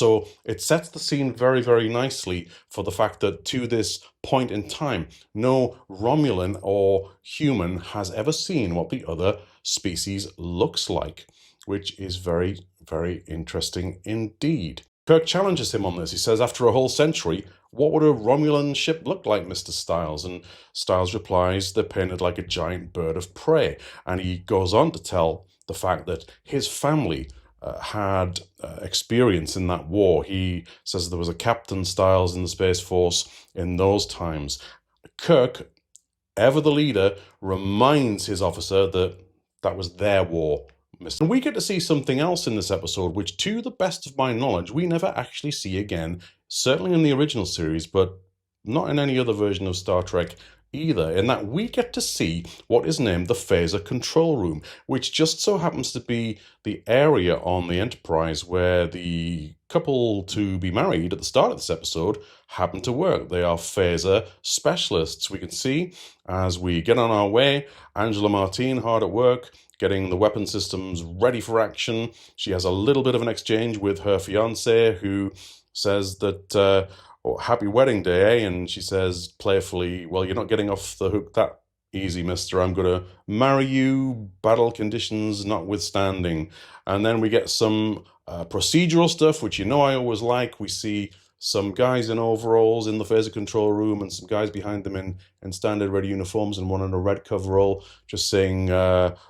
So it sets the scene very, very nicely for the fact that to this point in time, no Romulan or human has ever seen what the other species looks like, which is very, very interesting indeed. Kirk challenges him on this. He says, after a whole century, what would a Romulan ship look like, Mr. Styles? And Styles replies, they're painted like a giant bird of prey. And he goes on to tell the fact that his family had experience in that war. He says there was a Captain Styles in the Space Force in those times. Kirk, ever the leader, reminds his officer that that was their war. And we get to see something else in this episode, which, to the best of my knowledge, we never actually see again, certainly in the original series, but not in any other version of Star Trek either, in that we get to see what is named the phaser control room, which just so happens to be the area on the Enterprise where the couple to be married at the start of this episode happen to work. They are phaser specialists. We can see as we get on our way, Angela Martin hard at work, getting the weapon systems ready for action. She has a little bit of an exchange with her fiancé, who says that happy wedding day, eh? And she says playfully, well, you're not getting off the hook that easy, mister. I'm going to marry you, battle conditions notwithstanding. And then we get some procedural stuff, which I always like. We see some guys in overalls in the phaser control room and some guys behind them in standard red uniforms and one in a red coverall just saying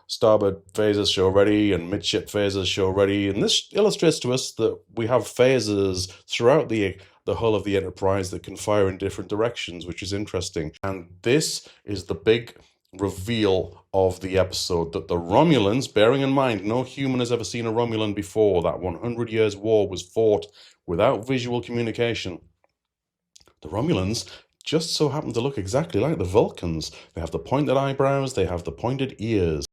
starboard phasers show ready and midship phasers show ready. And this illustrates to us that we have phasers throughout the hull of the Enterprise that can fire in different directions, which is interesting. And this is the big reveal of the episode, that the Romulans, bearing in mind no human has ever seen a Romulan before, that 100 years war was fought without visual communication. The Romulans just so happen to look exactly like the Vulcans. They have the pointed eyebrows, they have the pointed ears.